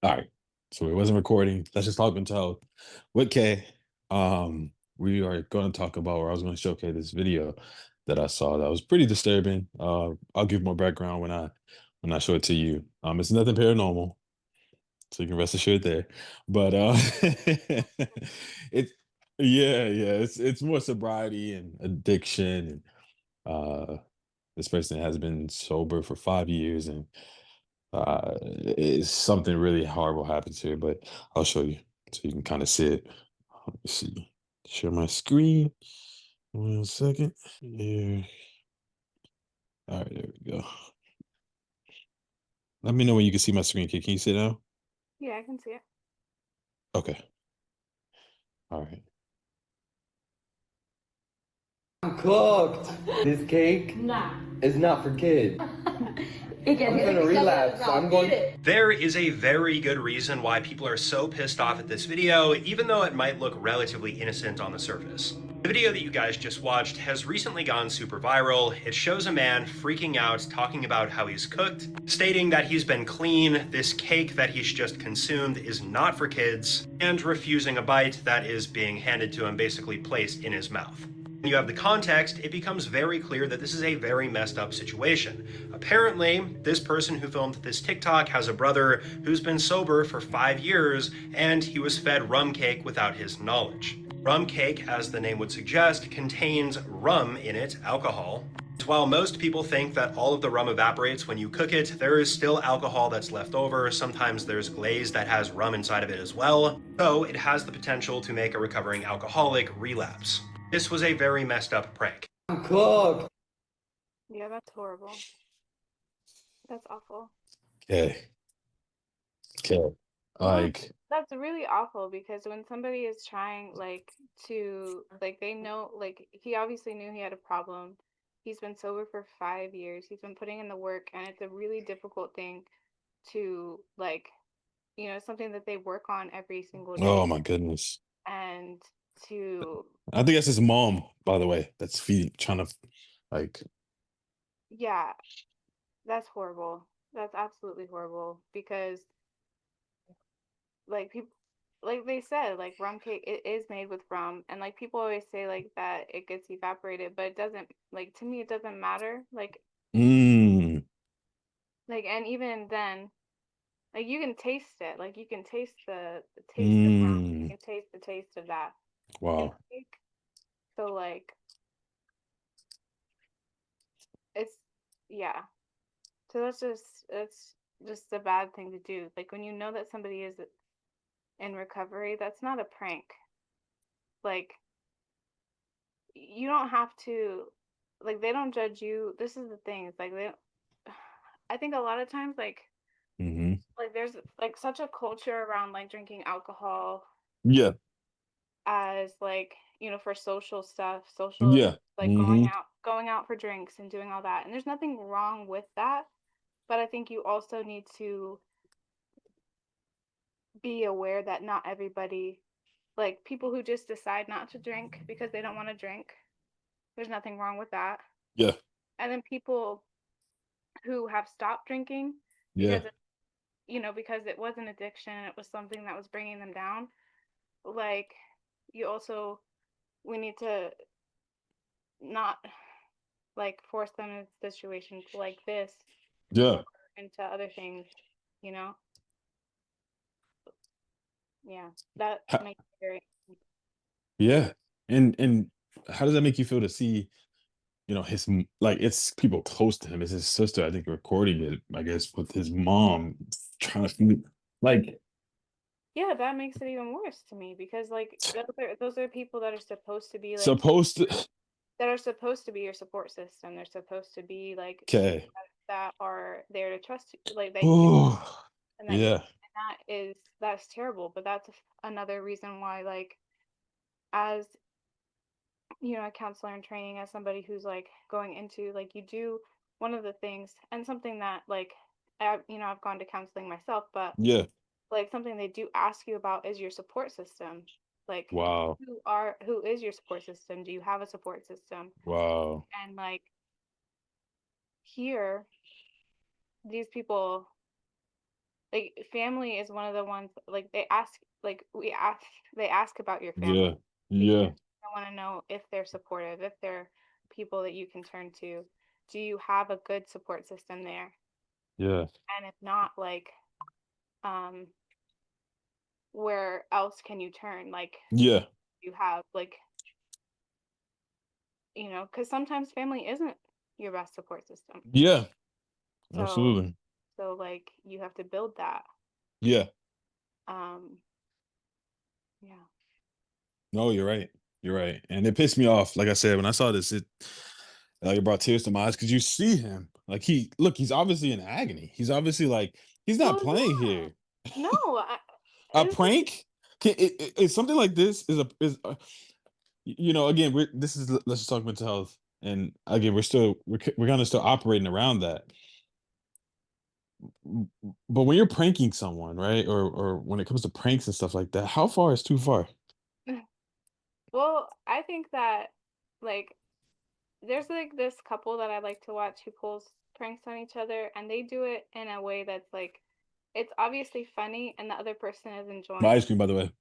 All right. So it wasn't recording. Let's just talk until with Kay. We are going to talk about, or I was going to showcase this video that I saw that was pretty disturbing. I'll give more background when I show it to you. It's nothing paranormal, so you can rest assured there. But it's yeah, it's more sobriety and addiction, and this person has been sober for 5 years, and it's something really horrible happened to her, but I'll show you so you can kind of see it. Let me see. Share my screen. 1 second. Yeah. All right, there we go. Let me know when you can see my screen. Can you see it now? Yeah, I can see it. Okay. All right. I'm cooked. This cake is not for kids. I'm gonna relapse. I'm going. There is a very good reason why people are so pissed off at this video, even though it might look relatively innocent on the surface. The video that you guys just watched has recently gone super viral. It shows a man freaking out, talking about how he's cooked, stating that he's been clean, this cake that he's just consumed is not for kids, and refusing a bite that is being handed to him, basically placed in his mouth. When you have the context, it becomes very clear that this is a very messed up situation. Apparently, this person who filmed this TikTok has a brother who's been sober for 5 years, and he was fed rum cake without his knowledge. Rum cake, as the name would suggest, contains rum in it, alcohol. While most people think that all of the rum evaporates when you cook it, there is still alcohol that's left over. Sometimes there's glaze that has rum inside of it as well, so it has the potential to make a recovering alcoholic relapse. This was a very messed up prank. I'm cooked. Yeah, that's horrible. That's awful. Okay. Okay. Well, Like, that's really awful because when somebody is trying to they know he obviously knew he had a problem. He's been sober for 5 years. He's been putting in the work, and it's a really difficult thing to something that they work on every single oh day. my goodness. And to I think that's his mom, by the way. That's feeding, trying to like. Yeah, that's horrible. That's absolutely horrible because people like they said, like rum cake it is made with rum, and like people always say like that it gets evaporated, but it doesn't, like, to me it doesn't matter. Mm, And even then, like, you can taste it. Like, you can taste the taste of rum. You mm, can taste the taste of that in wow. the cake. So it's yeah. So that's just a bad thing to do. Like, when you know that somebody is in recovery, that's not a prank. Like, you don't have to, like, they don't judge you. This is the thing. It's like they don't, I think a lot of times Hmm. there's like such a culture around like drinking alcohol Yeah. as for social stuff, social, Yeah. like Hmm. going out for drinks and doing all that. And there's nothing wrong with that, but I think you also need to be aware that not everybody, like people who just decide not to drink because they don't want to drink, there's nothing wrong with that. Yeah. And then people who have stopped drinking Yeah. because because it was an addiction, it was something that was bringing them down. Like, you also, we need to not force them into situations like this or Yeah. into other things, you know? Yeah, that Ha- makes me very. yeah. And how does that make you feel to see, like it's people close to him? It's his sister, I think, recording it, I guess, with his mom trying to feed, like, Yeah, that makes it even worse to me because those are people that are supposed to be like supposed to. that are supposed to be your support system. They're supposed to be like people Okay. that are there to trust you, like that you can, Oh, and yeah. that's terrible. But that's another reason why, as a counselor in training, as somebody who's going into, you do, one of the things, and something that I've gone to counseling myself, but Yeah. something they do ask you about is your support system. Like, Wow. who is your support system? Do you have a support system? Wow. And here, these people, like family is one of the ones, like they ask about your family Yeah. because Yeah. they want to know if they're supportive, if they're people that you can turn to. Do you have a good support system there? Yeah. And if not, like, um, where else can you turn? Like, Yeah. you have, like, because sometimes family isn't your best support system. Yeah. So, Absolutely. like, you have to build that. Yeah. Um, yeah. No, you're right. You're right. And it pissed me off. Like I said, when I saw this, it brought tears to my eyes because you see him. Like he's obviously in agony. He's obviously like he's not Well, playing yeah. here. No, A it's just, prank? It's something like this again, let's just talk mental health. And again, we're kind of still operating around that. But when you're pranking someone, right? Or when it comes to pranks and stuff like that, how far is too far? well, I think that, like, there's like this couple that I like to watch who pulls pranks on each other, and they do it in a way that's like, it's obviously funny, and the other person is My enjoying. ice cream, by the way.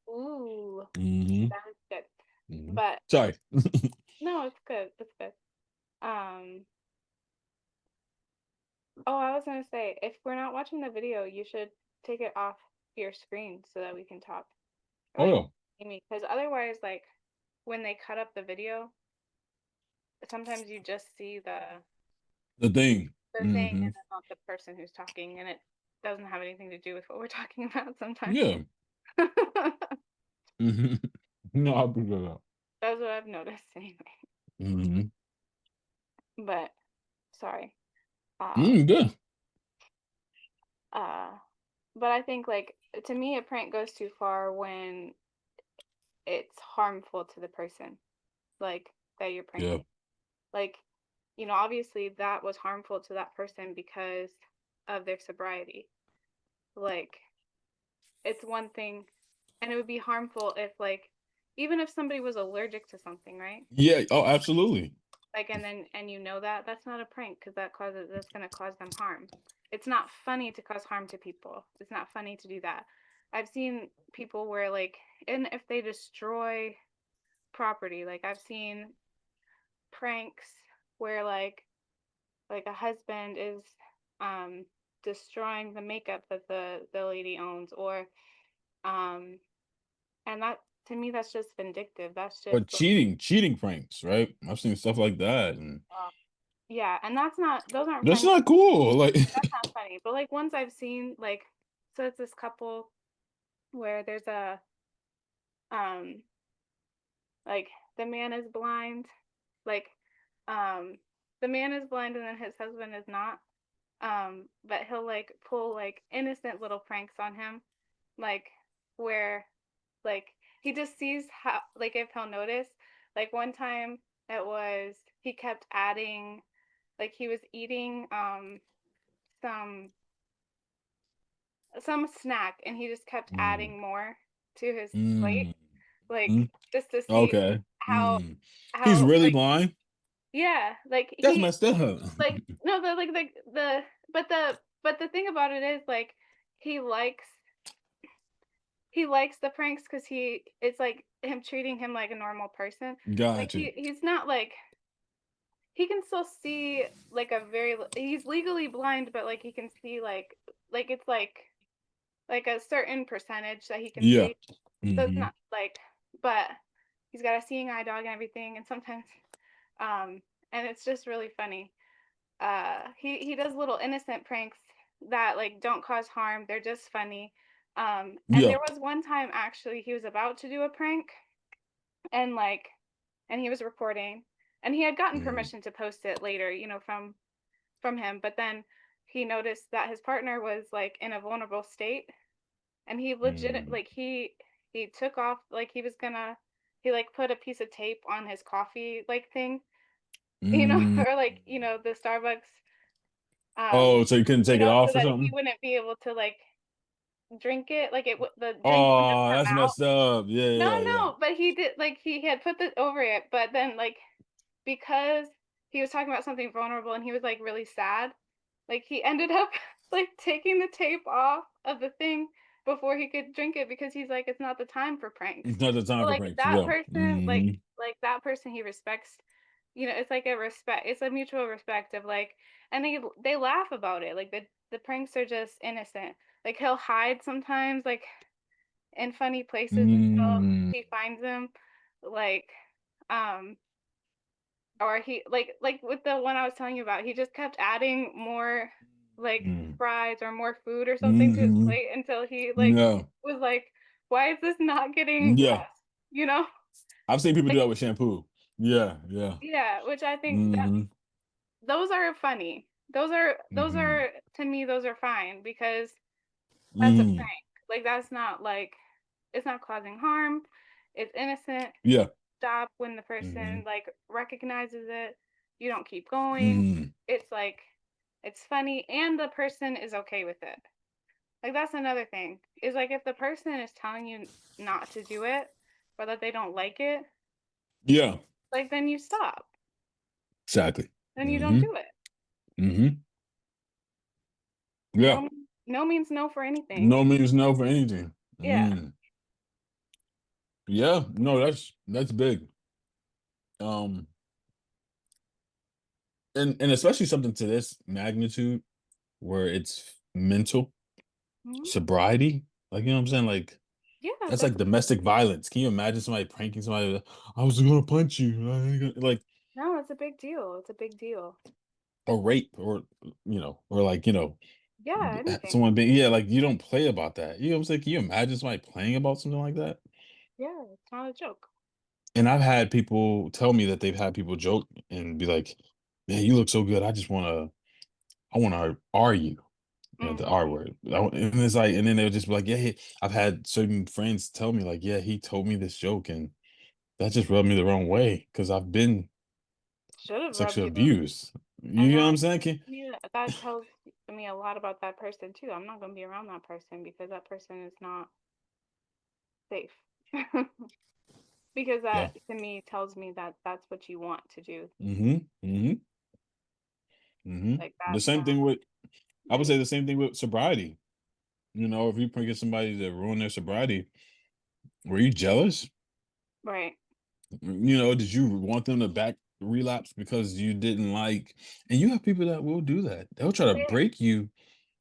Ooh, Hmm. that is good. Hmm. But Sorry. no, it's good. It's good. Um, oh, I was gonna say, if we're not watching the video, you should take it off your screen so that we can talk. Oh Like, yeah. Amy, because otherwise, like, when they cut up the video, sometimes you just see The thing. the thing Hmm. and then not the person who's talking, and it doesn't have anything to do with what we're talking about sometimes. Yeah. That's Hmm. No, I appreciate that. what I've noticed anyway. Hmm. But sorry. Um Good. uh but I think, like, to me a prank goes too far when it's harmful to the person, like, that you're Yeah. pranking. Like, obviously that was harmful to that person because of their sobriety. Like, it's one thing, and it would be harmful if, like, even if somebody was allergic to something, right? Yeah. Oh, absolutely. Like, and that's not a prank because that's going to cause them harm. It's not funny to cause harm to people. It's not funny to do that. I've seen people where, like, and if they destroy property, like I've seen pranks where, like a husband is um destroying the makeup that the lady owns, or um and that, to me, that's just vindictive. That's Or just like, cheating pranks, right? I've seen stuff like that, and yeah, and that's not, those aren't that's funny. not cool. Like, That's not funny. But, like, ones I've seen, like, so it's this couple where there's a um like, the man is blind, like, um the man is blind and then his husband is not. But he'll, like, pull, like, innocent little pranks on him, like, where, like, he just sees how, like, if he'll notice, like, one time it was, he kept adding, like, he was eating some snack, and he just kept mm, adding more to his plate, mm, like, mm, just to see okay. how Mm. He's really like, blind. yeah, like, That's messed up. like, no, the, like, the but the thing about it is, like, he likes he likes the pranks because it's like him treating him like a normal person. Like, Gotcha. he's not, like, he can still see, like, he's legally blind, but, like, he can see, like it's like a certain percentage that he can Yeah. see. So it's Hmm. not like, but he's got a seeing eye dog and everything, and sometimes, and it's just really funny. He does little innocent pranks that, like, don't cause harm. They're just funny. And Yeah. there was one time, actually, he was about to do a prank, and, like, and he was recording, and he had gotten Mm, permission to post it later, from him, but then he noticed that his partner was, like, in a vulnerable state, and he legit mm, like, he took off, like, he, like, put a piece of tape on his coffee, like, thing, mm. or, like, the Starbucks, Oh, so you couldn't take it so off or that he something? wouldn't be able to, like, drink it, like, the drink wouldn't have Oh, come that's out. messed up. Yeah, No, yeah, yeah. no, but he did, like, he had put this over it, but then, like, because he was talking about something vulnerable and he was, like, really sad, like, he ended up like taking the tape off of the thing before he could drink it because he's like, it's not the time for pranks. It's not the time So, for like pranks. that Yeah. person, like that person, he respects. You know, it's like a respect. It's a mutual respect of like, and they laugh about it. Like the pranks are just innocent. Like he'll hide sometimes, like in funny places until Mm, he finds them. Like, um, or he like with the one I was telling you about, he just kept adding more like mm, fries or more food or something to his mhm. plate until he like Yeah. was like, why is this not getting Yeah. less? You know? I've seen people do Like, that with shampoo. Yeah. Yeah. yeah, which I think that Hmm. those are funny. Those Hmm. are to me those are fine because that's a Mm. prank. Like that's not like it's not causing harm. It's innocent. Yeah. Stop when the person Hmm. like recognizes it. You don't keep going. Hmm. It's like it's funny and the person is okay with it. Like that's another thing. Is like if the person is telling you not to do it or that they don't like it, Yeah. like then you stop. Exactly. Then you don't Hmm. do it. Hmm. Yeah. No no means no for anything. No means no for anything. Yeah. Mm. Yeah. No, that's big. Um, and especially something to this magnitude where it's mental Mhm. sobriety. Like, you know what I'm saying? Like, Yeah, that's that's like domestic violence. Can you imagine somebody pranking somebody? I was gonna punch you. Like, no, it's a big deal. It's a big deal. or rape, or or like, Yeah, anything. someone being, yeah, like, you don't play about that. You know what I'm saying? Can you imagine somebody playing about something like that? Yeah, it's not a joke. And I've had people tell me that they've had people joke and be like, "Man, you look so good. I want to argue." The R Mhm. word. And it's like, and then they'll just be like, "Yeah, I've had certain friends tell me, like, yeah, he told me this joke, and that just rubbed me the wrong way because I've been Should have rubbed sexually you the abused." and You know what I'm saying? that tells me a lot about that person too. I'm not gonna be around that person because that person is not safe. Because Yeah. that to me tells me that that's what you want to do. Mm-hmm. Mm-hmm. Mm-hmm. Like The that's same not thing with, I would right. say the same thing with sobriety. If you get somebody to ruin their sobriety, were you jealous? Right. Did you want them to back relapse because you didn't like, and you have people that will do that. They'll try to There break you.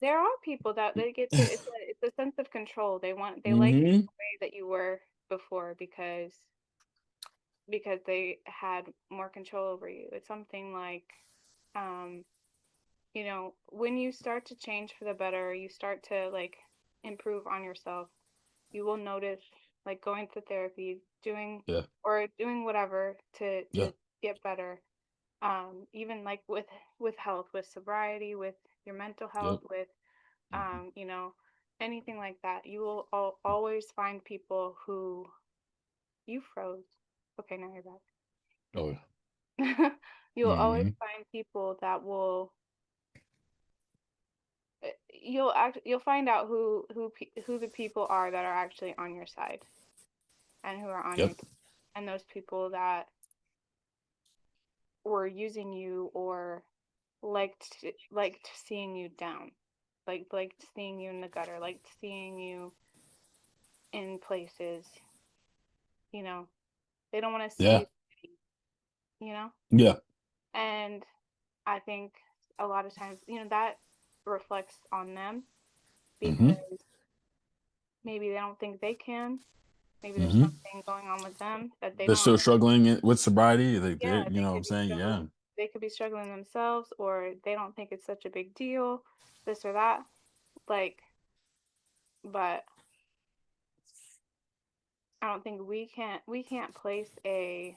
there are people that they get to it's a sense of control. They like you Mm-hmm. the way that you were before because they had more control over you. It's something like um when you start to change for the better, you start to like improve on yourself, you will notice like going to therapy, Yeah. doing whatever Yeah. to get better. Even like with health, with sobriety, with your mental health, Yep. with Mhm. anything like that. You will always find people who you froze. Okay, now you're Oh, yeah. back. You'll always Mhm. find people that will you'll find out who the people are that are actually on your side and who are on your Yep. team, and those people that were using you or liked seeing you down, liked seeing you in the gutter, liked seeing you in places, you know. They don't want to see Yeah. you, you know. Yeah. And I think a lot of times, that reflects on them Mhm. because maybe they don't think they can. Maybe there's Mhm. something going on with them that they They're don't still struggling with sobriety. They're, yeah, you know what I'm saying? Yeah. they could be struggling themselves or they don't think it's such a big deal, this or that. Like, but I don't think we can't place a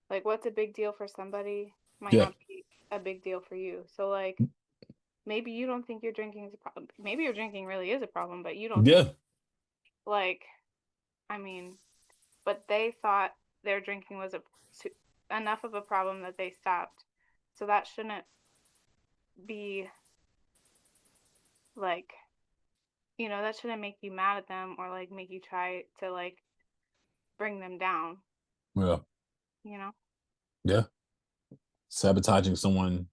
like what's a big deal for somebody might Yeah. not be a big deal for you. So like maybe you don't think your drinking is a problem. Maybe your drinking really is a problem, but you don't think Yeah. like I mean, but they thought their drinking was too, enough of a problem that they stopped. So that shouldn't be like that shouldn't make you mad at them or like make you try to like bring them down, Yeah. you know? Yeah. Sabotaging someone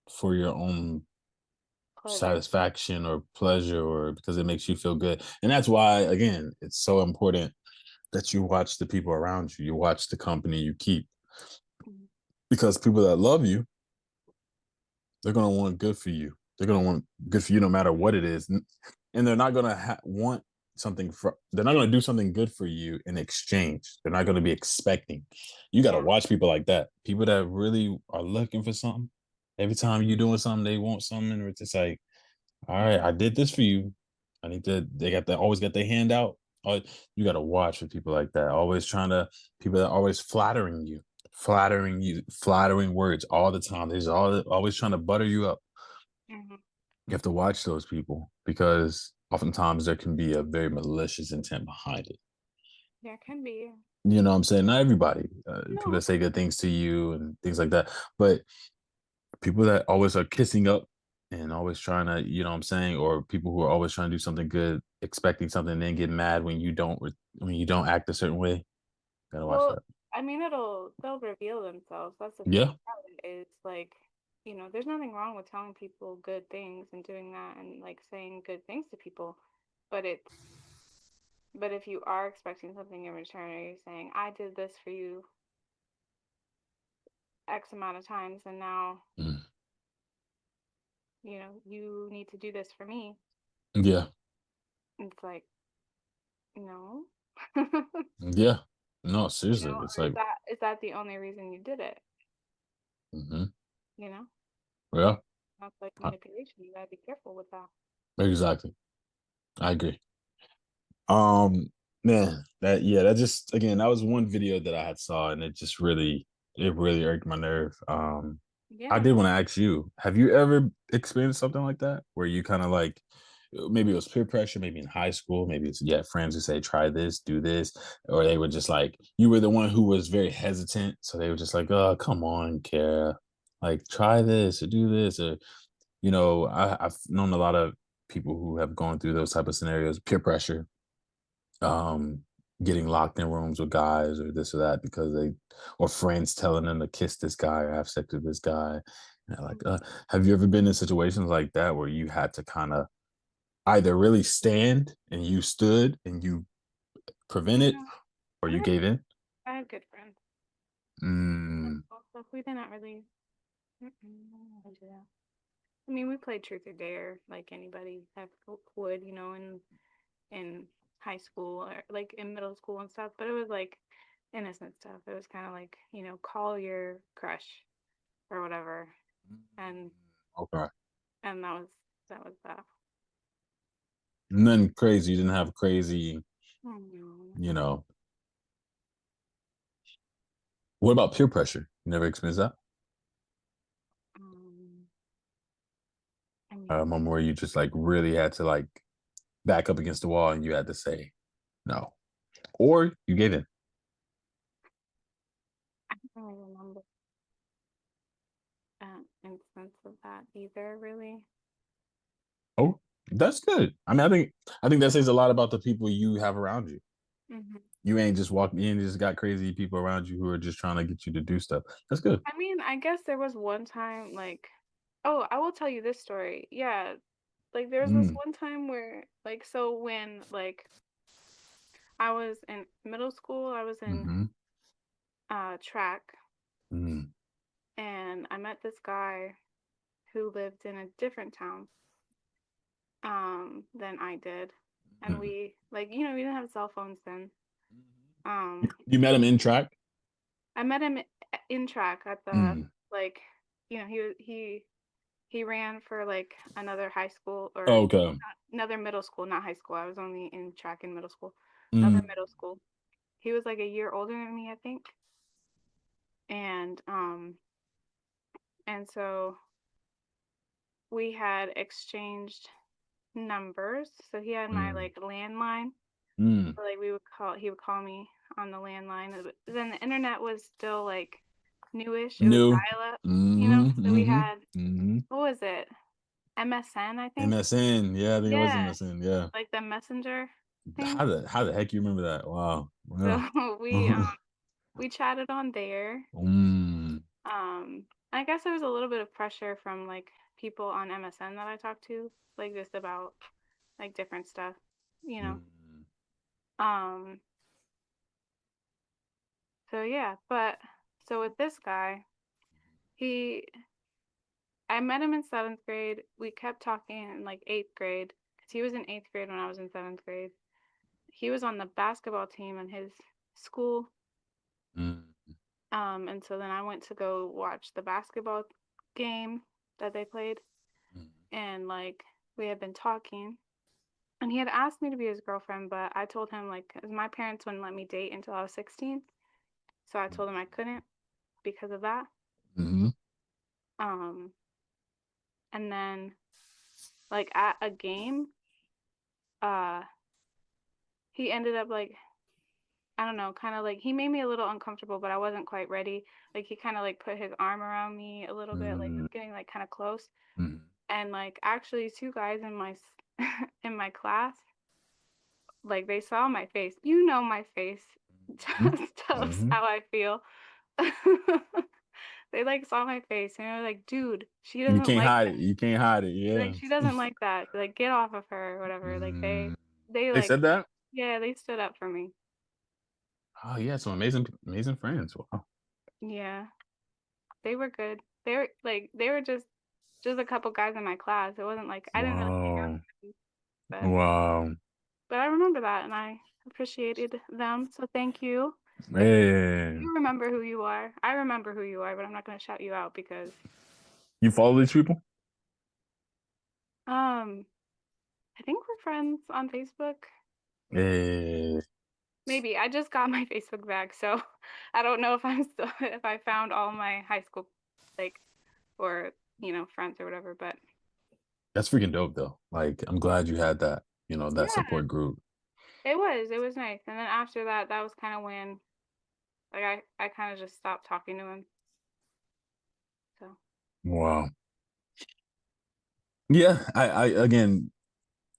for your own satisfaction or pleasure, or because it makes you feel good. And that's why, again, it's so important that you watch the people around you. You watch the company you keep, Mhm. because people that love you, they're going to want good for you. They're going to want good for you no matter what it is. And they're not going to want something they're not going to do something good for you in exchange. They're not going to be expecting. You got to Yeah. watch people like that. People that really are looking for something. Every time you're doing something, they want something. And it's just like, all right, I did this for you. I need to, they got that, always got their hand out. You got to watch for people like that. Always people that are always flattering you, flattering words all the time. They're always trying to butter you up. Mhm. You have to watch those people, because oftentimes there can be a very malicious intent behind it. Yeah, it can be. You know what I'm saying? Not everybody. People No. that say good things to you and things like that. But people that always are kissing up and always trying to, you know what I'm saying? Or people who are always trying to do something good, expecting something, and then get mad when you don't act a certain way. Gotta watch Well, that. I mean, they'll reveal themselves. That's the thing Yeah. about it. Is like, there's nothing wrong with telling people good things and doing that and like saying good things to people, but if you are expecting something in return, or you're saying, I did this for you X amount of times, and now Mm. you need to do this for me. Yeah. It's like, no. Yeah. No, seriously. It's Or like, is that the only reason you did it? mhm. You know, Yeah. that's like I- manipulation. You gotta be careful with that. exactly. I agree. Um, man, that just, again, that was one video that I had saw, and it really irked my nerve. I Yeah. did want to ask you, have you ever experienced something like that where you kind of like, maybe it was peer pressure, maybe in high school, maybe it's, you had friends who say, try this, do this, or they were just like, you were the one who was very hesitant. So they were just like, oh, come on, Kara, like try this or do this. Or, I've known a lot of people who have gone through those type of scenarios, peer pressure, um getting locked in rooms with guys or this or that, because or friends telling them to kiss this guy or have sex with this guy. And they're like, have you ever been in situations like that where you had to kind of either really stand and you stood and you You prevented, know, or I you had gave in? I had good friends. Mm, Also, we didn't really. I don't really do that. I mean, we played truth or dare like anybody would, in high school or like in middle school and stuff. But it was like innocent stuff. It was kind of like, call your crush or whatever, and okay. that was that. Nothing crazy. You didn't have crazy, Oh no. you know. What about peer pressure? You never experienced that? Um, I A mean, moment where you just like really had to like back up against the wall and you had to say no, or you gave in? I don't really remember an instance of that either, really. Oh, that's good. I mean, I think that says a lot about the people you have around you. Hmm. You ain't just walking in, you just got crazy people around you who are just trying to get you to do stuff. That's good. I mean, I guess there was one time, like, oh, I will tell you this story. Yeah, like there was this Mm, one time where, like, so when like I was in middle school, I was in mm-hmm, track, mm, and I met this guy who lived in a different town than I did, and mm. we like we didn't have cell phones then. You met him in track? I met him in track at the Mm. like he ran for like another high school or Oh, okay. another middle school, not high school. I was only in track in middle school. Another Mm, middle school. He was like a year older than me, I think. And so we had exchanged numbers. So he had my mm, like landline. mm. So, like he would call me on the landline. Then the internet was still like newish. It was New. dial up, Mm-hmm, So we mm-hmm, had, mm-hmm. what was it? MSN, I think. MSN. Yeah, I think it was Yeah, MSN. Yeah. like the messenger thing. How the heck you remember that? Wow. So Yeah. we chatted on there. Mm, Um, I guess there was a little bit of pressure from like people on MSN that I talk to, like just about like different stuff, you know. Um so yeah, but so with this guy, he I met him in 7th grade. We kept talking in like 8th grade because he was in 8th grade when I was in 7th grade. He was on the basketball team in his school. And so then I went to go watch the basketball game that they played. And like we had been talking. And he had asked me to be his girlfriend, but I told him like 'cause my parents wouldn't let me date until I was 16. So I told him I couldn't because of that. Um and then like at a game, uh he ended up like I don't know, kind of like he made me a little uncomfortable, but I wasn't quite ready. Like he kind of like put his arm around me a little bit, like getting like kind of close. And like actually 2 guys in my in my class, like they saw my face. You know my face tells how I feel. They like saw my face and they were like, "Dude, she You doesn't can't like hide that. it. You can't hide it. Yeah. Like she doesn't like that. Like get off of her or whatever." Like they They like said that? yeah, they stood up for me. Oh yeah, some amazing friends. Wow. Yeah. They were good. They were just a couple guys in my class. It wasn't like I didn't really hang out Wow. with them, Wow. but I remember that and I appreciated them. So thank you. If Man. you remember who you are, I remember who you are, but I'm not gonna shout you out because You follow these people? I think we're friends on Facebook. Yeah. Maybe I just got my Facebook back, so I don't know if I'm still if I found all my high school like or friends or whatever, but That's freaking dope though. Like I'm glad you had that, that yeah, support group. it was nice. And then after that, that was kind of when like I kind of just stopped talking to him. So Wow. Yeah, I again,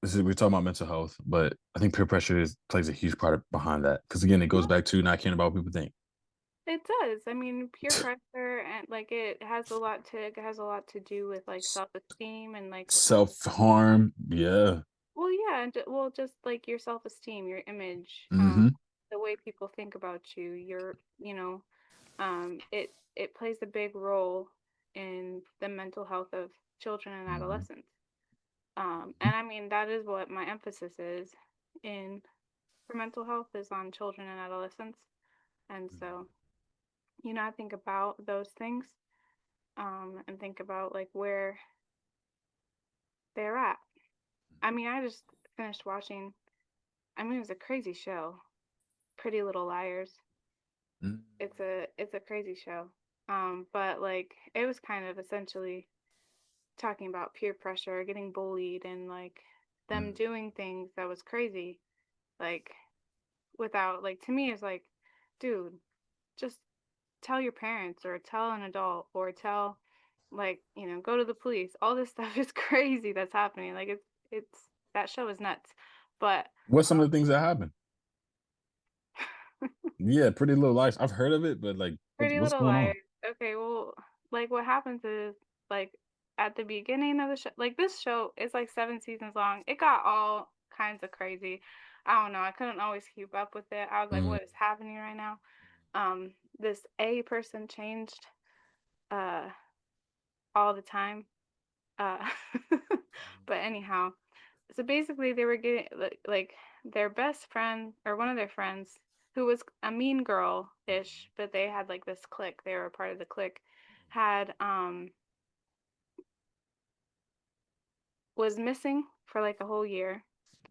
we're talking about mental health, but I think peer pressure plays a huge part behind that. Because again, it goes back to not caring about what people think. it does. I mean, peer pressure and like it has a lot to do with like self-esteem and like Self-harm. Yeah. well, yeah, and well, just like your self-esteem, your image, Mm-hmm. the way people think about you, it plays a big role in the mental health of children and Mm-hmm. adolescents. And I mean that is what my emphasis is in for mental health is on children and adolescents. And so, I think about those things, and think about like where they're at. I mean, I just finished watching. I mean, it was a crazy show, Pretty Little Liars. It's a crazy show. But like it was kind of essentially talking about peer pressure, getting bullied, and like them doing things that was crazy, like without like to me it's like, dude, just tell your parents or tell an adult or tell like go to the police. All this stuff is crazy that's happening. Like it's that show is nuts. But What's some of the things that happen? Yeah, Pretty Little Lies. I've heard of it, but like, what's Pretty what's Little going on? Liars. Okay, well, like what happens is like at the beginning of the show, like this show is like 7 seasons long. It got all kinds of crazy. I don't know. I couldn't always keep up with it. I was like, Mm, what is happening right now? This A person changed uh all the time. Uh, but anyhow, so basically they were getting like their best friend or one of their friends who was a mean girl ish, but they had like this clique. They were a part of the clique. Had was missing for like a whole year,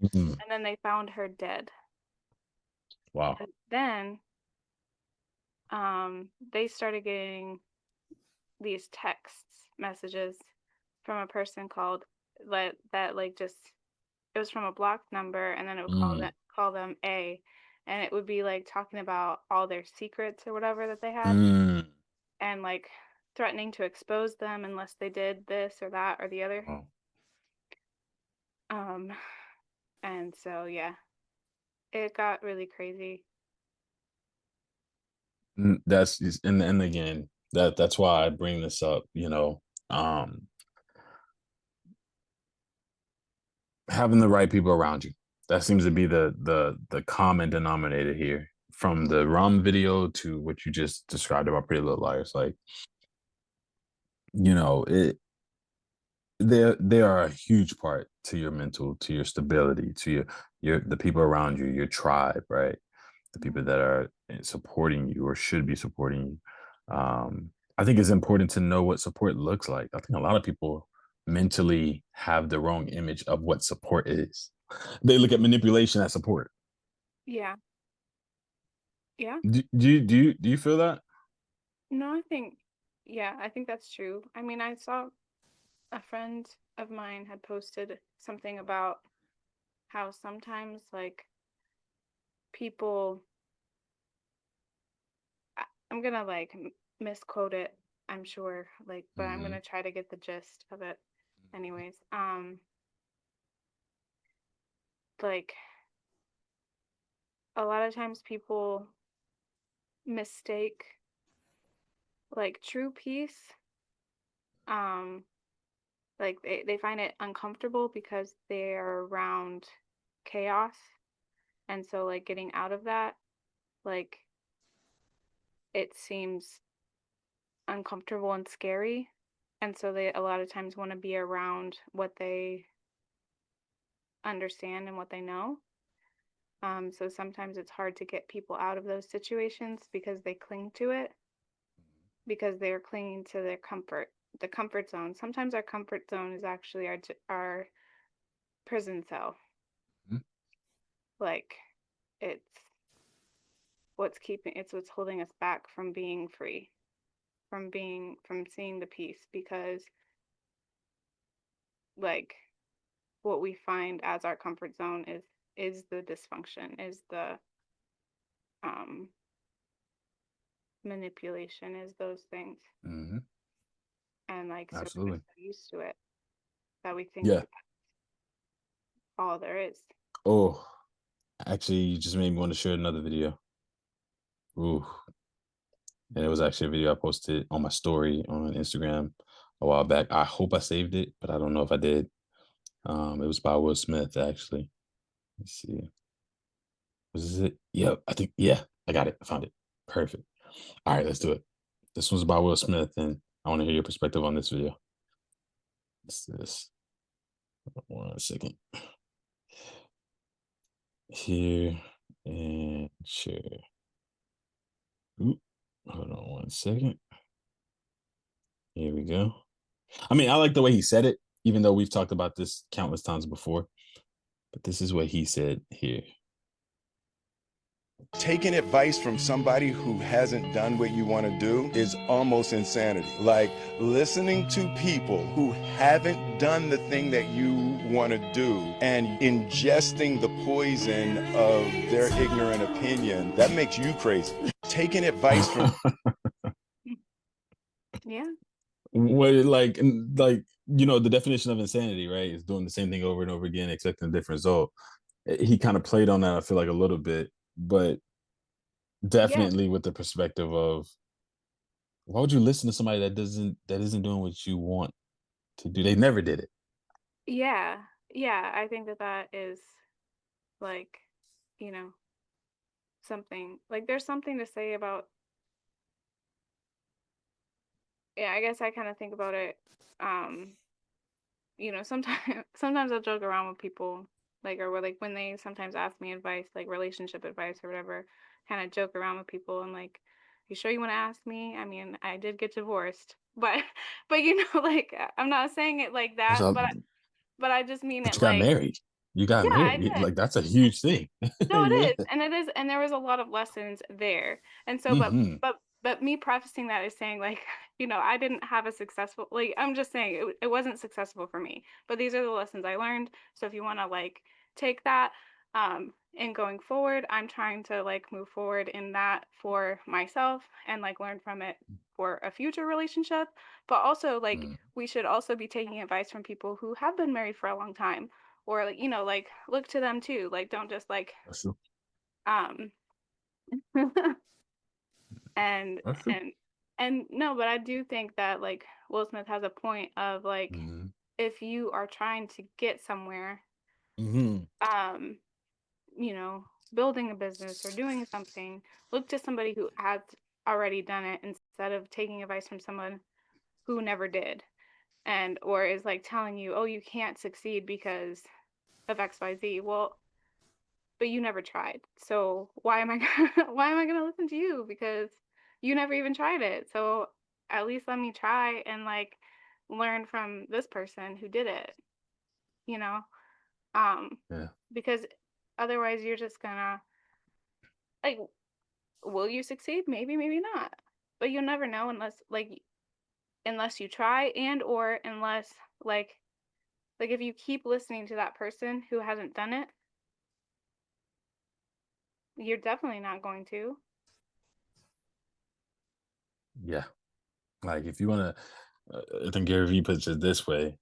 mm, and then they found her dead. wow. And then they started getting these text messages from a person called that like just it was from a blocked number, and then it would Mm, call them A, and it would be like talking about all their secrets or whatever that they had, mm, and like threatening to expose them unless they did this or that or the other. wow. Um, and so yeah, it got really crazy. That's and again that's why I bring this up. Um, having the right people around you. That seems to be the common denominator here. From the Rum video to what you just described about Pretty Little Liars, like, you know, they are a huge part to your mental, to your stability, to your the people around you, your tribe, right? The people that are supporting you or should be supporting you. I think it's important to know what support looks like. I think a lot of people mentally have the wrong image of what support is. They look at manipulation as support. Yeah. Yeah. Do you feel that? No, I think, yeah, I think that's true. I mean, I saw a friend of mine had posted something about how sometimes like people, I'm gonna like misquote it, I'm sure, like, but I'm Mm-hmm. gonna try to get the gist of it anyways. Like a lot of times people mistake like true peace, um like they find it uncomfortable because they're around chaos, and so like getting out of that, like it seems uncomfortable and scary, and so they a lot of times want to be around what they understand and what they know. So sometimes it's hard to get people out of those situations because they cling to it, because they're clinging to their comfort, the comfort zone. Sometimes our comfort zone is actually our prison cell. Like it's it's what's holding us back from being free, from seeing the peace, because like what we find as our comfort zone is the dysfunction, is the um manipulation, is those things. Mm-hmm. And like so we're Absolutely. so used to it that we think Yeah. that's all there is. Oh, actually, you just made me want to share another video. Ooh. And it was actually a video I posted on my story on Instagram a while back. I hope I saved it, but I don't know if I did. It was by Will Smith, actually. Let's see. Was this it? Yep, I think, yeah, I got it. I found it. Perfect. All right, let's do it. This one's by Will Smith, and I want to hear your perspective on this video. What's this? 1 second. Here and share. Oop, hold on 1 second. Here we go. I mean, I like the way he said it, even though we've talked about this countless times before. But this is what he said here. Taking advice from somebody who hasn't done what you want to do is almost insanity. Like listening to people who haven't done the thing that you want to do and ingesting the poison of their ignorant opinion, that makes you crazy. Taking advice from Yeah. What like the definition of insanity, right? Is doing the same thing over and over again, expecting a different result. He kind of played on that, I feel like, a little bit, but Yeah. definitely with the perspective of why would you listen to somebody that isn't doing what you want to do? They never did it. Yeah. Yeah. I think that that is like, you know, something like there's something to say about, yeah, I guess I kind of think about it. Um, sometimes sometimes I'll joke around with people, like, or like when they sometimes ask me advice, like relationship advice or whatever, kind of joke around with people and like, you sure you want to ask me? I mean, I did get divorced, but but like I'm not saying it like that, So, but I just mean but it you got like, married. You got yeah, I married. did. Like that's a huge thing. No, it Yeah. is, and it is, and there was a lot of lessons there. And so, Hmm. but me prefacing that is saying like, I didn't have a successful, like, I'm just saying it wasn't successful for me. But these are the lessons I learned. So if you want to like take that, and going forward, I'm trying to like move forward in that for myself and like learn from it for a future relationship. But also like we should also be taking advice from people who have been married for a long time, or like like look to them too, like don't just like That's true. um and That's true. and no, but I do think that like Will Smith has a point of like, Hmm. if you are trying to get somewhere, um, you know, building a business or doing something, look to somebody who has already done it instead of taking advice from someone who never did, and or is like telling you, oh, you can't succeed because of XYZ. Well, but you never tried. So why am I why am I gonna listen to you? Because you never even tried it. So at least let me try and like learn from this person who did it, you know? Um, Yeah. because otherwise you're just gonna like, will you succeed? Maybe, maybe not. But you'll never know unless you try, and or unless like if you keep listening to that person who hasn't done it, you're definitely not going to. Yeah. Like if you want to, I think Gary Vee puts it this way: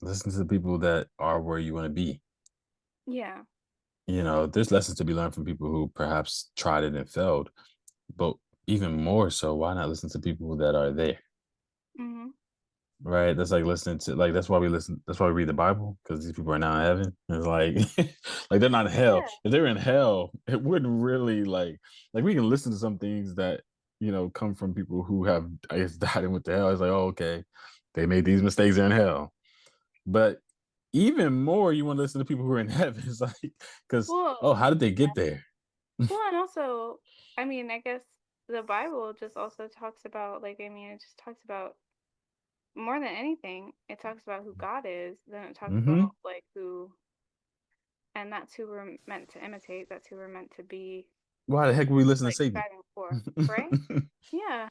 listen to the people that are where you want to be. Yeah. There's lessons to be learned from people who perhaps tried it and failed, but even more so, why not listen to people that are there? Mhm. Right? That's like listening to like that's why we read the Bible, because these people are now in heaven. It's like like they're not in hell. Yeah. If they're in hell, it wouldn't really like we can listen to some things that come from people who have, I guess, died and went to hell. It's like, oh, okay, they made these mistakes, they're in hell. But even more, you want to listen to people who are in heaven. It's like, because, Well, oh, how did they get there? and also, I mean, I guess the Bible just also talks about, like, I mean, it just talks about more than anything, it talks about who God is, then it talks Hmm. about like who, and that's who we're meant to imitate, that's who we're meant to be Why the heck would we listen to like Satan? striving for, right? Yeah.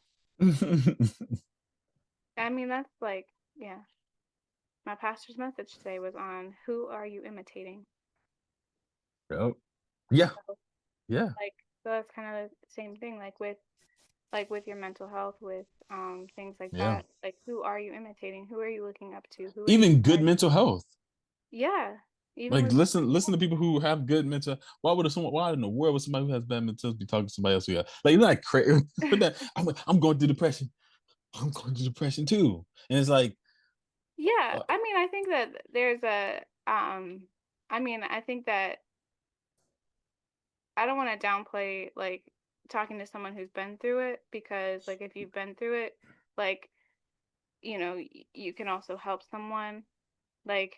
I mean, that's like, yeah. My pastor's message today was on who are you imitating? Oh, yeah, So, yeah, like, so that's kind of the same thing, like with your mental health, with things like yeah. that. Like, who are you imitating? Who are you looking up to? Who are you Even good striving? mental health. Yeah, even Like with good listen mental to people who have good mental. Why in the world would somebody who has bad mental health be talking to somebody else who got like, you're not crazy? health. I'm going through depression. I'm going through depression too. And it's like, Yeah, uh, I mean, I think that there's a I mean, I think that I don't want to downplay like talking to someone who's been through it, because like if you've been through it, like you can also help someone. Like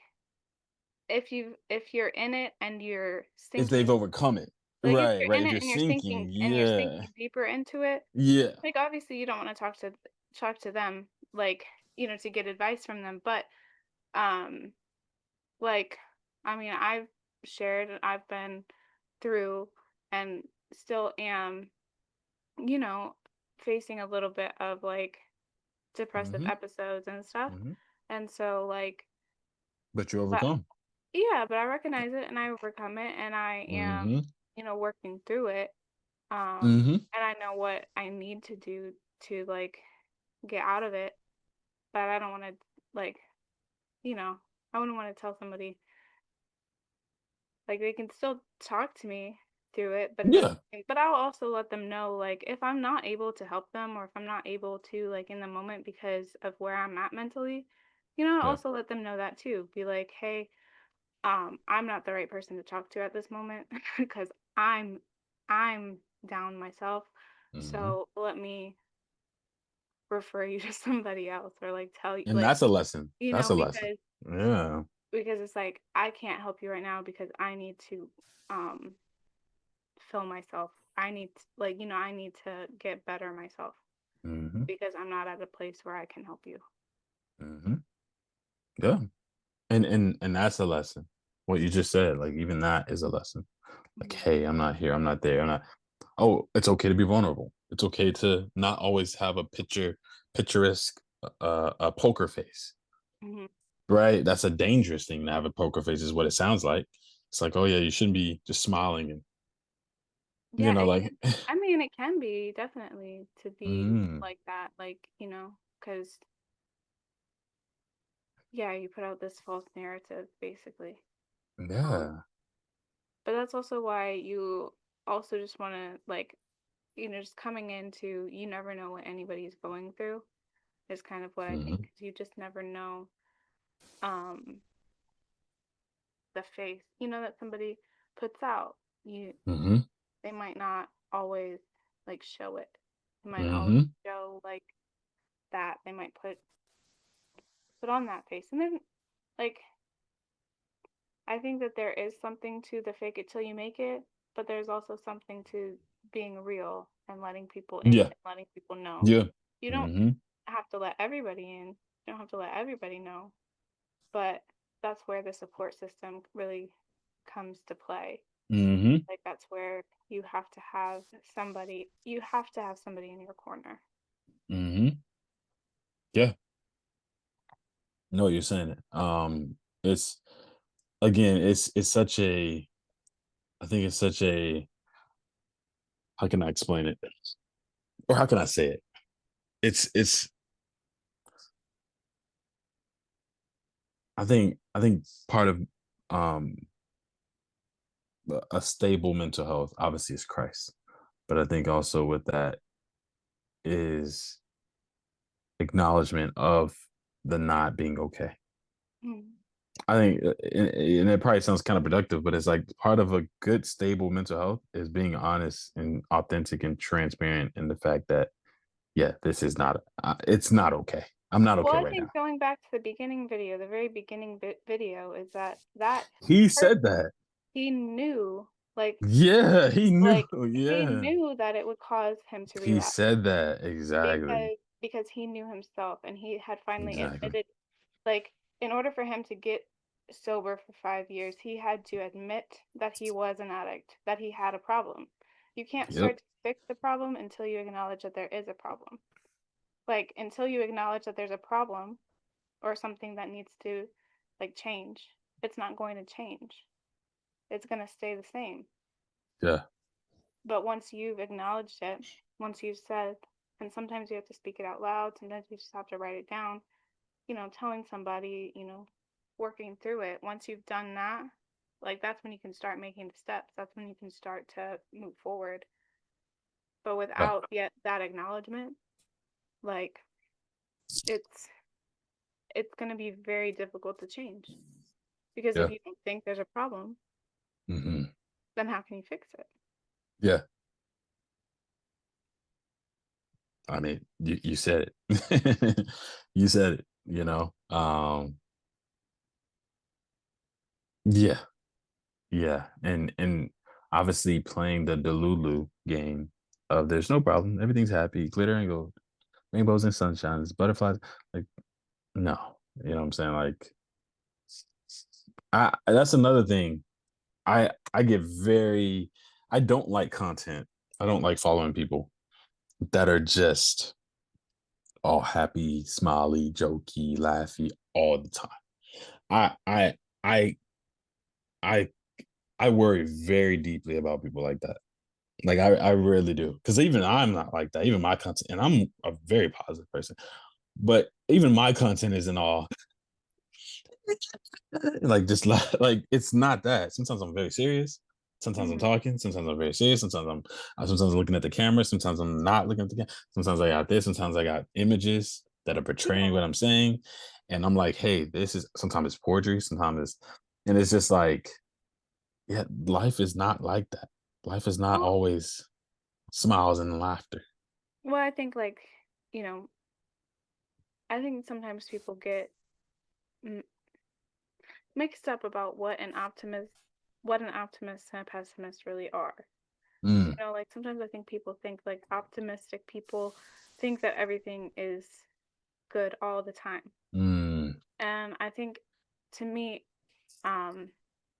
if you're in it and you're if they've sinking, overcome it. like if Right, you're right. in If it you're and you're sinking, sinking yeah. deeper into it, Yeah. like obviously you don't want to talk to them, like to get advice from them, but um like I mean, I've been through and still am, you know, facing a little bit of like depressive Hmm. episodes and stuff. Hmm. And so like, But you but overcome. yeah, but I recognize it and I overcome it and I am, Hmm. working through it. Hmm. And I know what I need to do to like get out of it, but I don't want to like, you know, I wouldn't want to tell somebody like they can still talk to me through it, but it Yeah. doesn't but I'll also let them know like if I'm not able to help them or if I'm not able to like in the moment because of where I'm at mentally, I Yeah. also let them know that too. Be like, "Hey, I'm not the right person to talk to at this moment because I'm down myself. Hmm. So let me refer you to somebody else or like tell you And like, that's a lesson. That's a lesson. because Yeah. it's like I can't help you right now because I need to um fill myself. I need like I need to get better myself Hmm. because I'm not at a place where I can help you." Hmm. Yeah. And that's a lesson. What you just said, like even that is a lesson. Like, Mhm. hey, I'm not here, I'm not there, I'm not. Oh, it's okay to be vulnerable. It's okay to not always have a picturesque a poker face. Mhm. Right? That's a dangerous thing to have a poker face, is what it sounds like. It's like, oh yeah, you shouldn't be just smiling and Yeah, it like can. I mean, it can be definitely to be mm, like that, like because yeah, you put out this false narrative basically. Um, yeah. but that's also why you also just want to like just coming into you never know what anybody's going through is kind of what I think, Hmm. 'cause you just never know um the face, that somebody puts out. Mm-hmm. They might not always like show it. They might not always Mm-hmm. show like that. They might put on that face. And then like I think that there is something to the fake it till you make it, but there's also something to being real and letting people in Yeah. and letting people know. Yeah. You don't Mm-hmm. have to let everybody in. You don't have to let everybody know. But that's where the support system really comes to play. Mm-hmm. Like that's where you have to have somebody in your corner. Mm-hmm. Yeah. I know what you're saying. It's again, it's such a I think it's such a how can I explain it? Or how can I say it? It's I think part of um a stable mental health obviously is Christ. But I think also with that is acknowledgement of the not being okay. Mm. I think, and it probably sounds kind of productive, but it's like part of a good, stable mental health is being honest and authentic and transparent in the fact that, yeah, this is not, it's not okay. I'm not Well, okay I right now. think going back to the beginning video, the very beginning video is that He said person, that. he knew, Yeah, he knew. he Yeah, knew that it would cause him to he relapse said that exactly. because he knew himself and he had finally Exactly. admitted, like, in order for him to get sober for 5 years, he had to admit that he was an addict, that he had a problem. You can't Yep. start to fix the problem until you acknowledge that there is a problem. Like, until you acknowledge that there's a problem or something that needs to, like, change, it's not going to change. It's going to stay the same. Yeah. But once you've acknowledged it, once you've said, and sometimes you have to speak it out loud, sometimes you just have to write it down, telling somebody, working through it. Once you've done that, like that's when you can start making the steps. That's when you can start to move forward. But Yeah. without yet that acknowledgement, like it's going to be very difficult to change. Because if Yeah. you don't think there's a problem, Hmm. then how can you fix it? Yeah. I mean, you said it. You said it, Yeah. Yeah. And obviously playing the Delulu game of there's no problem, everything's happy, glitter and gold, rainbows and sunshines, butterflies. Like, no. You know what I'm saying? Like I that's another thing. I get very I don't like content. I don't like following people that are just all happy, smiley, jokey, laughy all the time. I I I I I worry very deeply about people like that. Like I really do. Because even I'm not like that. Even my content, and I'm a very positive person. But even my content isn't all like just like it's not that. Sometimes I'm very serious. Sometimes I'm Mm-hmm. talking. Sometimes I'm very serious. Sometimes I'm looking at the camera. Sometimes I'm not looking at the camera. Sometimes I got this. Sometimes I got images that are portraying Yeah. what I'm saying, and I'm like, hey, this is sometimes it's poetry. Sometimes and it's just like, yeah, life is not like that. Life is not Well, always smiles and laughter. I think you know, I think sometimes people get m- mixed up about what an optimist and a pessimist really are. Mm, Like sometimes I think people think like optimistic people think that everything is good all the time. mm, And I think to me, um,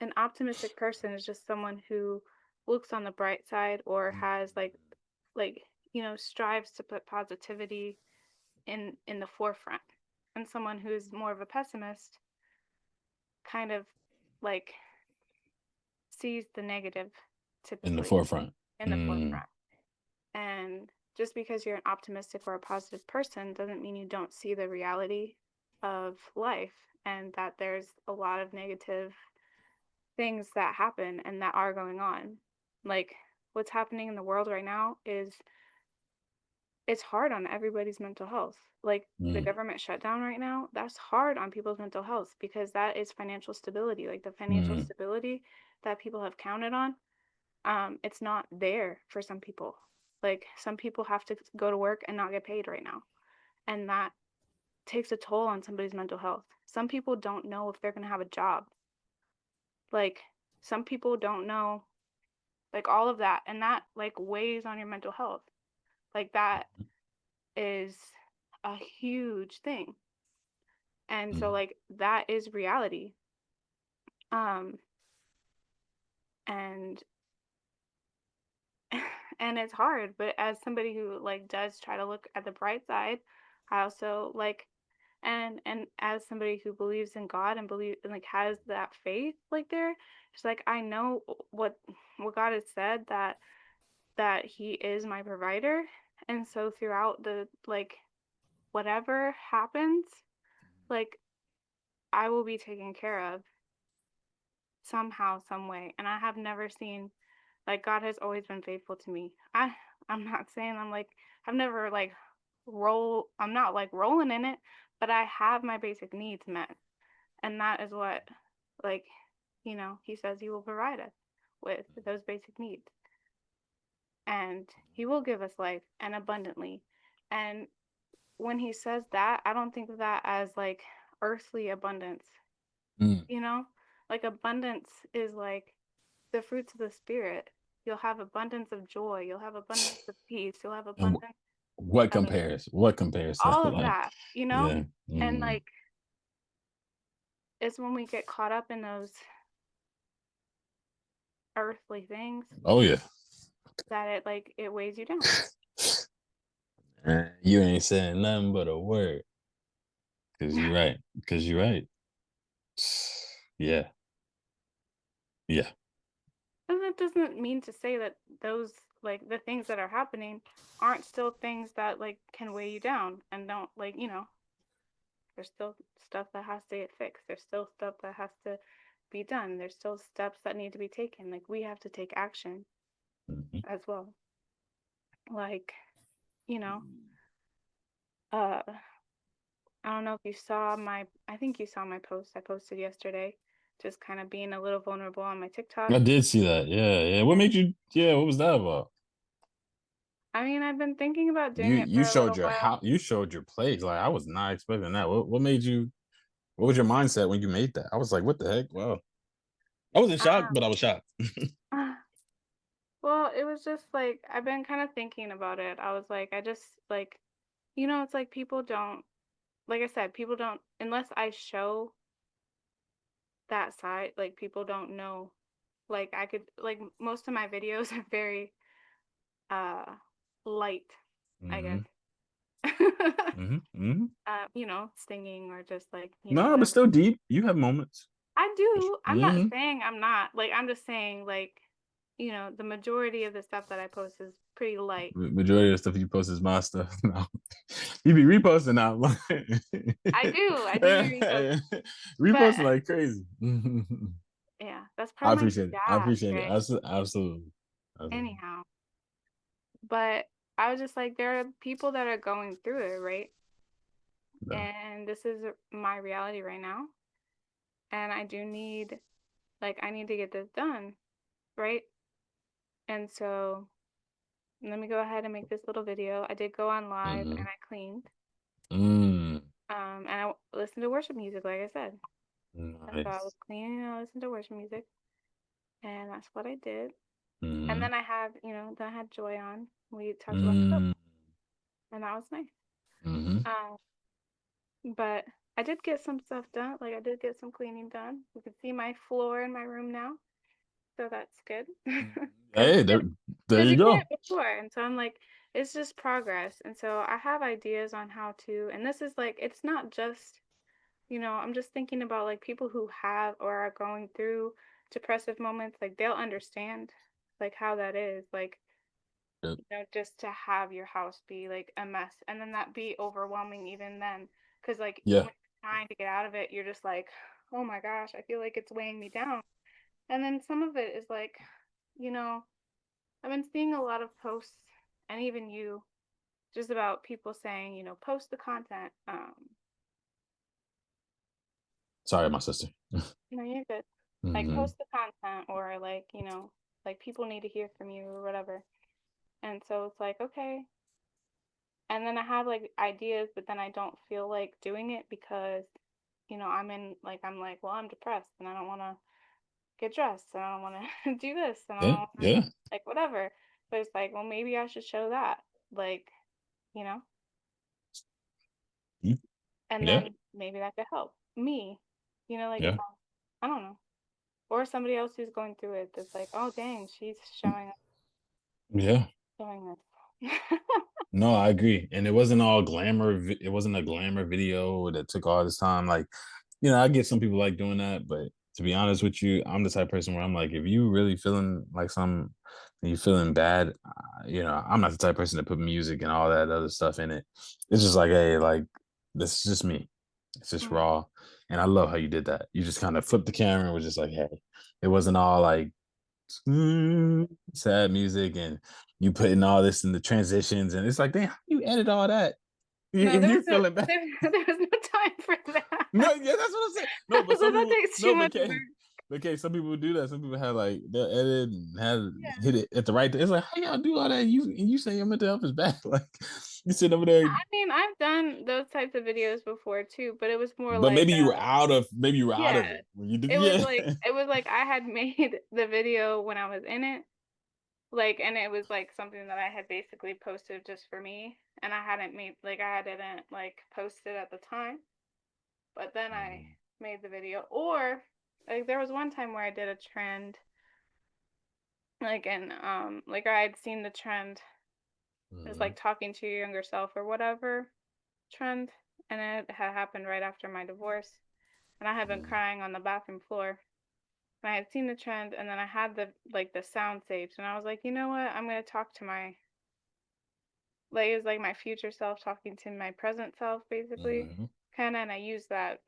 an optimistic person is just someone who looks on the bright side or has like strives to put positivity in the forefront. And someone who's more of a pessimist kind of like sees the negative in the typically forefront. in the Mm, forefront. And just because you're an optimistic or a positive person doesn't mean you don't see the reality of life and that there's a lot of negative things that happen and that are going on. Like what's happening in the world right now is it's hard on everybody's mental health. Like the government shutdown right now, that's hard on people's mental health because that is financial stability. Like the financial stability that people have counted on, it's not there for some people. Like some people have to go to work and not get paid right now. And that takes a toll on somebody's mental health. Some people don't know if they're going to have a job. Like some people don't know, like all of that. And that like weighs on your mental health. Like that is a huge thing. And so like that is reality. And and it's hard, but as somebody who like does try to look at the bright side, I also like and as somebody who believes in God and believe and like has that faith like there, it's like I know what God has said that he is my provider. And so throughout the like whatever happens, like I will be taken care of somehow, some way. And I have never seen like God has always been faithful to me. I'm not saying I'm like I've never like I'm not like rolling in it, but I have my basic needs met. And that is what like, he says he will provide us with those basic needs. And he will give us life and abundantly. And when he says that, I don't think of that as like earthly abundance. Like abundance is like the fruits of the spirit. You'll have abundance of joy, you'll have abundance of peace, you'll have And abundance what of compares? What compares to all of like, that, yeah. and like it's when we get caught up in those earthly things Oh yeah. that it weighs you down. You ain't saying nothing but a word. Cause you're right. Cause you're right. Yeah. Yeah. And that doesn't mean to say that those like the things that are happening aren't still things that like can weigh you down and don't like, there's still stuff that has to get fixed. There's still stuff that has to be done. There's still steps that need to be taken. Like we have to take action as well. Like, you know, uh I don't know if you saw I think you saw my post I posted yesterday, just kind of being a little vulnerable on my TikTok. I did see that. Yeah, yeah. What made you? Yeah, what was that about? I mean, I've been thinking about doing it for You a showed little your while. how you showed your plays. Like I was not expecting that. What made you? What was your mindset when you made that? I was like, what the heck? Well, I wasn't shocked, but I was shocked. Well, it was just like I've been kind of thinking about it. I was like, I just like, it's like people don't, like I said, people don't, unless I show that side, like people don't know. Like I could, like most of my videos are very uh light, I guess. Stinging or just like, No, but whatever. still deep. You have moments. I do. I'm not Mm-hmm. saying I'm not. Like I'm just saying like, the majority of the stuff that I post is pretty light. Majority of the stuff you post is my stuff. No, you be reposting now. I do be reposting. But Reposting like crazy. yeah, that's part I of my appreciate it. I job, appreciate it. right? Absolutely. Absolutely. Anyhow, but I was just like, there are people that are going through it, right? No. And this is my reality right now. And I do need, like, I need to get this done, right? And so let me go ahead and make this little video. I did go on live and I cleaned. Mm. And I listened to worship music, like I said. And so I was Nice. cleaning and I listened to worship music. And that's what I did. And Mm. then then I had Joy on. We talked about stuff, Mm. and that was nice. Mm-hmm. But I did get some stuff done. Like I did get some cleaning done. You can see my floor in my room now, so that's good. Because Hey, there you you go. couldn't before, and so I'm like, it's just progress. And so I have ideas on how to. And this is like, it's not just, I'm just thinking about like people who have or are going through depressive moments. Like they'll understand, like how that is. Like Yep. just to have your house be like a mess and then that be overwhelming even then. Because like Yeah. when you're trying to get out of it, you're just like, oh my gosh, I feel like it's weighing me down. And then some of it is like, I've been seeing a lot of posts and even you just about people saying, post the content. Sorry, my sister. No, you're good. Like Hmm. post the content, or like, like people need to hear from you or whatever. And so it's like, okay. And then I have like ideas, but then I don't feel like doing it because, I'm like, well, I'm depressed and I don't want to get dressed and I don't want to do this and I Yeah, don't want to, yeah, like, whatever. But it's like, well, maybe I should show that, like, you know, mm, and yeah, then maybe that could help me, like if yeah, I don't know, or somebody else who's going through it that's like, oh, dang, she's yeah. showing this. No, I agree. And it wasn't all glamour. It wasn't a glamour video that took all this time. Like, I get some people like doing that, but to be honest with you, I'm the type of person where I'm like, if you really feeling like you feeling bad, I'm not the type of person to put music and all that other stuff in it. It's just like, hey, like, this is just me. It's just Mhm. raw. And I love how you did that. You just kind of flipped the camera and was just like, hey, it wasn't all like sad music and you putting all this in the transitions and it's like, damn, how you edit all that No, if you're feeling bad. there was no time for that. No, yeah, that's what I'm saying. No, but So some that people, takes too no, but much okay, work. okay, some people do that. Some people have like they'll edit and have Yeah. hit it at the right time. It's like, how y'all do all that? You say your mental health is bad. Like you sit over there, I mean, I've done those types of videos before too, but it was more but like, maybe you were out of yeah, it when you did. it was Yeah. like I had made the video when I was in it, like, and it was like something that I had basically posted just for me, and I hadn't like posted at the time, but then I made the video. Or like there was one time where I did a trend, like, and like I had seen the trend. It was like talking to your younger self or whatever trend, and it had happened right after my divorce, and I had been crying on the bathroom floor. And I had seen the trend, and then I had the sound saved, and I was like, you know what? I'm gonna talk to my, like, it was like my future self talking to my present self, basically, Mm-hmm. kind of. And I used that,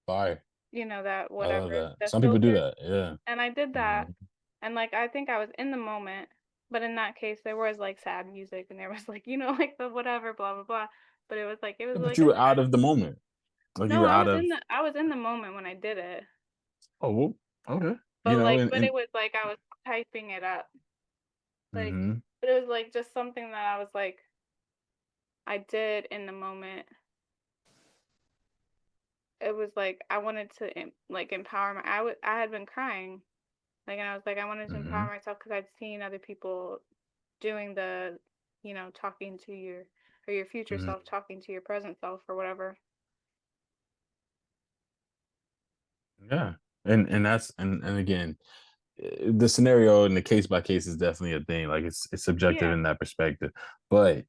Fire. that I love whatever, that. the Some people do filter, that. Yeah. and I did that, Mhm. and like I think I was in the moment, but in that case there was like sad music, and there was like like the whatever, blah blah blah, but it was Yeah, but like you a were out trend. of the moment. Like you No, were out of. I was in the moment when I did it, Oh, well, okay. but like, but And it was like I was typing it up, like, hmm. but it was like just something that I was like I did in the moment. It was like I wanted to like empower I had been crying, like, and I was like I wanted to empower Hmm. myself because I'd seen other people doing the, talking to your future Hmm. self, talking to your present self or whatever. Yeah. And that's and again, the scenario and the case by case is definitely a thing. Like it's subjective Yeah, in that perspective. But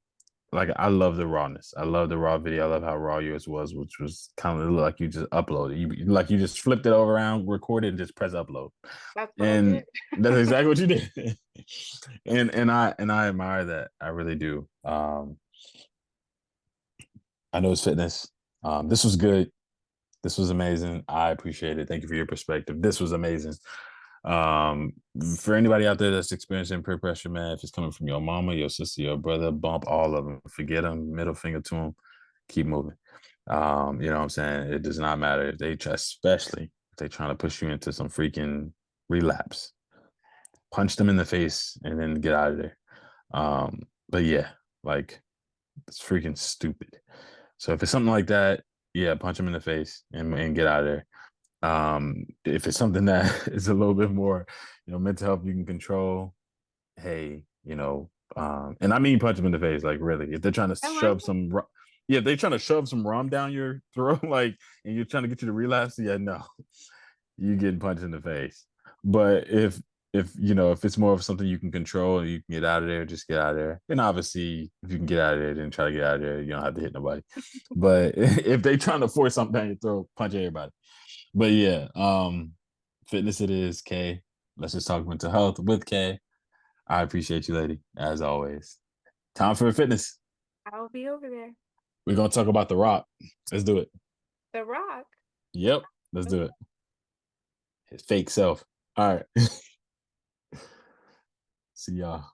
like I love the rawness. I love the raw video. I love how raw yours was, which was kind of like you just uploaded. You just flipped it over around, recorded, and just press upload. that's what I And did. that's exactly what you did. and I admire that. I really do. I know it's fitness. This was good. This was amazing. I appreciate it. Thank you for your perspective. This was amazing. Um, for anybody out there that's experiencing peer pressure, man, if it's coming from your mama, your sister, your brother, bump all of them. Forget them. Middle finger to them. Keep moving. You know what I'm saying? It does not matter if they try, especially if they trying to push you into some freaking relapse. Punch them in the face and then get out of there. But yeah, like it's freaking stupid. So if it's something like that, yeah, punch them in the face and get out of there. If it's something that is a little bit more, mental health you can control, hey, and I mean punch them in the face, like really. If they're trying to I like shove yeah, if they're trying to shove some rum down your throat, like, and you're trying to get you to relapse, yeah, no, you getting punched in the face. But if it's more of something you can control and you can get out of there, just get out of there. And obviously, if you can get out of there, then try to get out of there. You don't have to hit nobody. But if they trying to force something down your throat, punch everybody. But yeah, fitness it is, Kay. Let's just talk mental health with Kay. I appreciate you, lady, as always. Time for fitness. I'll be over there. We're gonna talk about The Rock. Let's do it. The Rock. Yep, let's do it. His fake self. All right. See y'all.